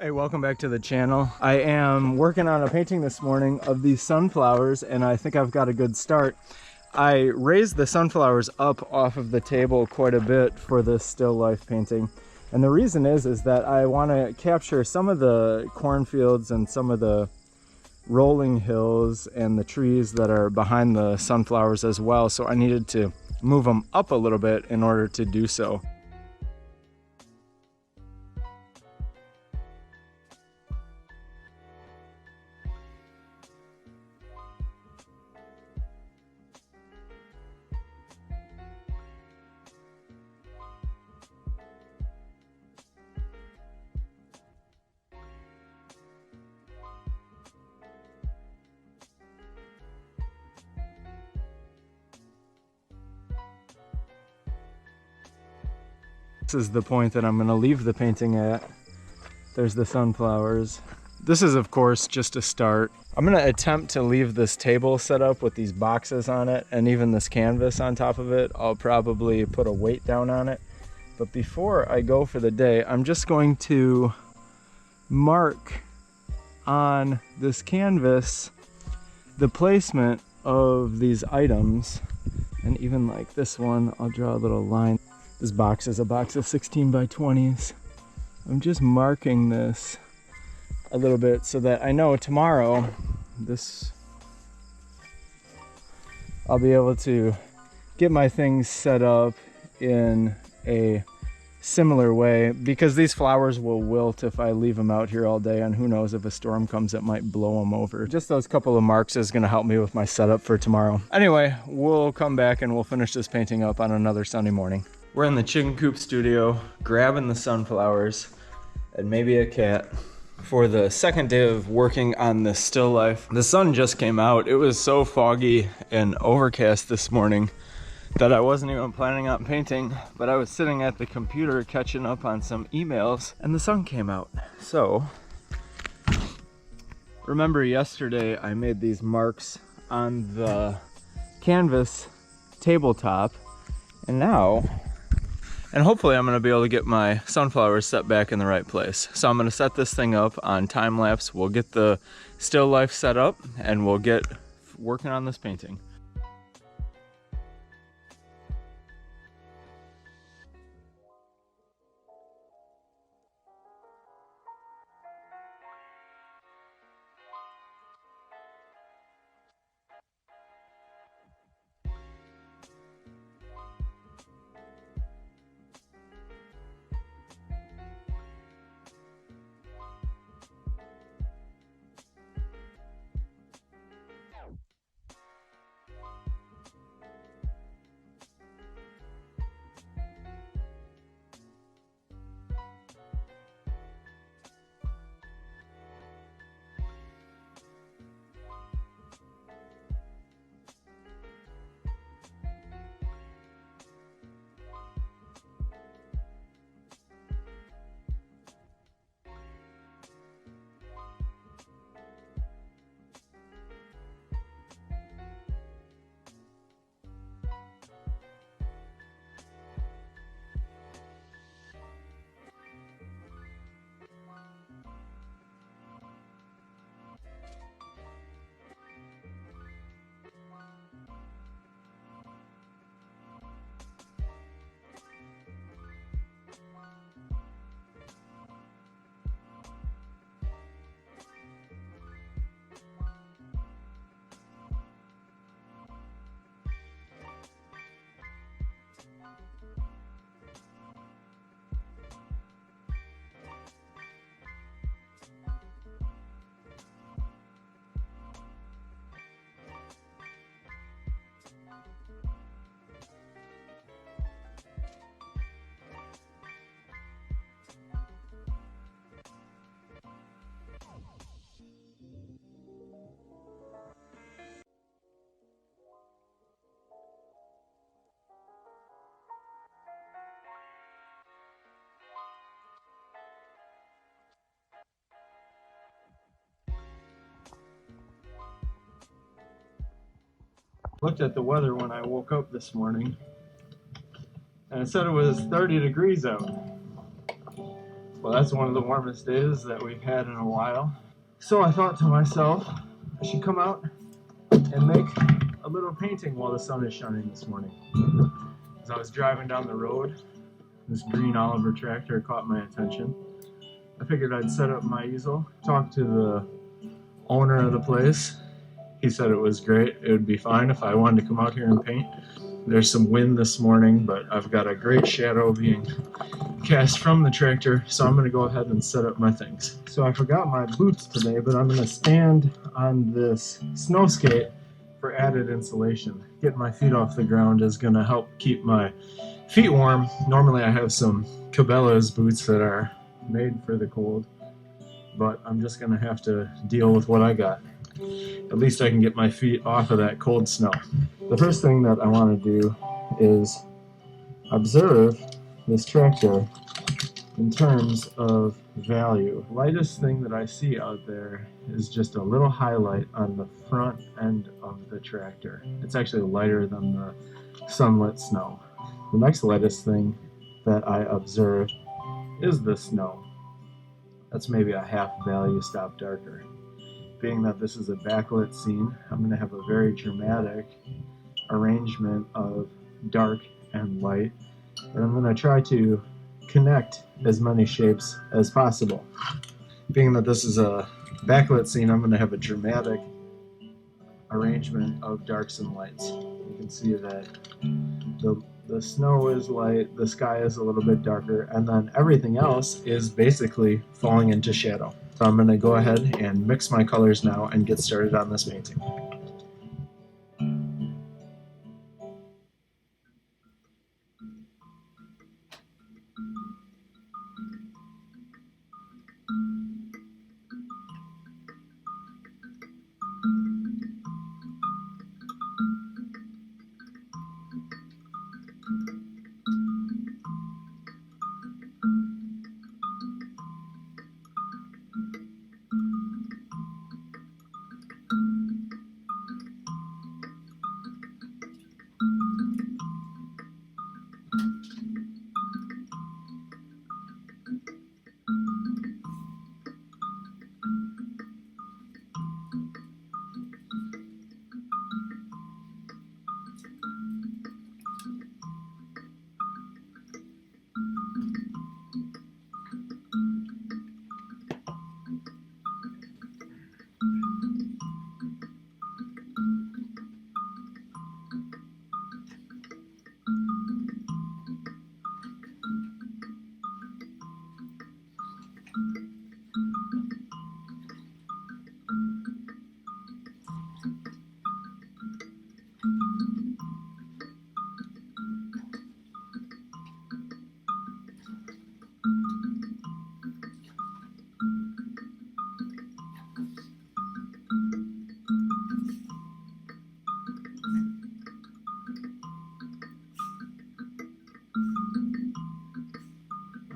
Hey, welcome back to the channel. I am working on a painting this morning of these sunflowers, and I think I've got a good start. I raised the sunflowers up off of the table quite a bit for this still life painting. And the reason is that I want to capture some of the cornfields and some of the rolling hills and the trees that are behind the sunflowers as well. So I needed to move them up a little bit in order to do so. This is the point that I'm going to leave the painting at. There's the sunflowers. This is, of course, just a start. I'm going to attempt to leave this table set up with these boxes on it and even this canvas on top of it. I'll probably put a weight down on it. But before I go for the day, I'm just going to mark on this canvas the placement of these items. And even like this one, I'll draw a little line. This box is a box of 16 by 20s. I'm just marking this a little bit so that I know tomorrow I'll be able to get my things set up in a similar way, because these flowers will wilt if I leave them out here all day, and who knows, if a storm comes it might blow them over. Just those couple of marks is going to help me with my setup for tomorrow. Anyway, we'll come back and we'll finish this painting up on another sunny morning. We're in the chicken coop studio grabbing the sunflowers and maybe a cat for the second day of working on this still life. The sun just came out. It was so foggy and overcast this morning that I wasn't even planning on painting, but I was sitting at the computer catching up on some emails and the sun came out. So remember yesterday I made these marks on the canvas tabletop, and hopefully I'm going to be able to get my sunflowers set back in the right place. So I'm going to set this thing up on time lapse. We'll get the still life set up and we'll get working on this painting. Looked at the weather when I woke up this morning, and it said it was 30 degrees out. Well, that's one of the warmest days that we've had in a while. So I thought to myself, I should come out and make a little painting while the sun is shining this morning. As I was driving down the road, this green Oliver tractor caught my attention. I figured I'd set up my easel, talk to the owner of the place. He said it was great. It would be fine if I wanted to come out here and paint. There's some wind this morning, but I've got a great shadow being cast from the tractor, so I'm going to go ahead and set up my things. So I forgot my boots today, but I'm going to stand on this snow skate for added insulation. Getting my feet off the ground is going to help keep my feet warm. Normally I have some Cabela's boots that are made for the cold, but I'm just going to have to deal with what I got. At least I can get my feet off of that cold snow. The first thing that I want to do is observe this tractor in terms of value. The lightest thing that I see out there is just a little highlight on the front end of the tractor. It's actually lighter than the sunlit snow. The next lightest thing that I observe is the snow. That's maybe a half value stop darker. Being that this is a backlit scene, I'm going to have a very dramatic arrangement of dark and light, and I'm going to try to connect as many shapes as possible. Being that this is a backlit scene, I'm going to have a dramatic arrangement of darks and lights. You can see that the snow is light, the sky is a little bit darker, and then everything else is basically falling into shadow. So I'm going to go ahead and mix my colors now and get started on this painting.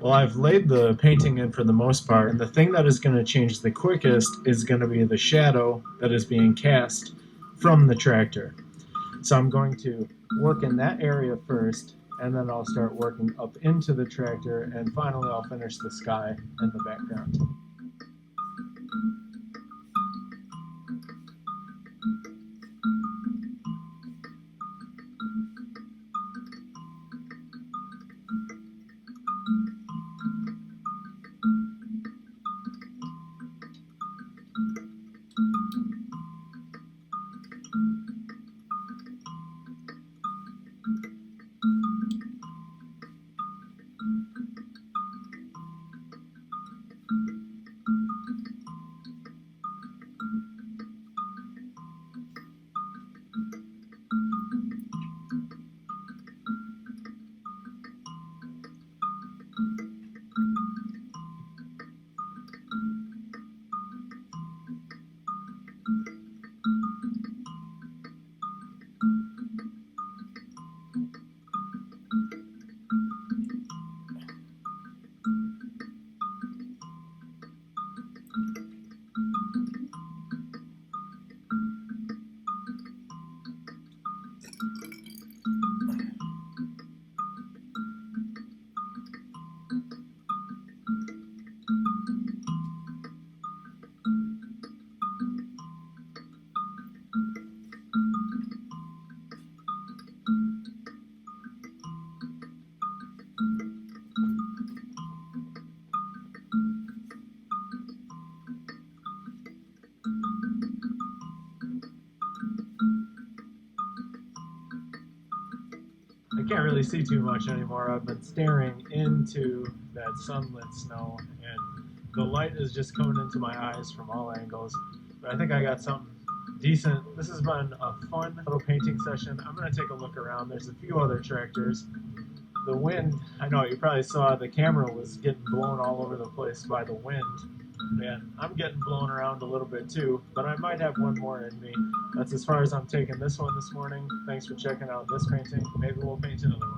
Well, I've laid the painting in for the most part, and the thing that is going to change the quickest is going to be the shadow that is being cast from the tractor. So I'm going to work in that area first, and then I'll start working up into the tractor, and finally I'll finish the sky in the background. can't really see too much anymore. I've been staring into that sunlit snow, and the light is just coming into my eyes from all angles. But I think I got something decent. This has been a fun little painting session. I'm going to take a look around. There's a few other tractors. The wind, I know you probably saw the camera was getting blown all over the place by the wind. And I'm getting blown around a little bit too, but I might have one more in me. That's as far as I'm taking this one this morning. Thanks for checking out this painting. Maybe we'll paint another one.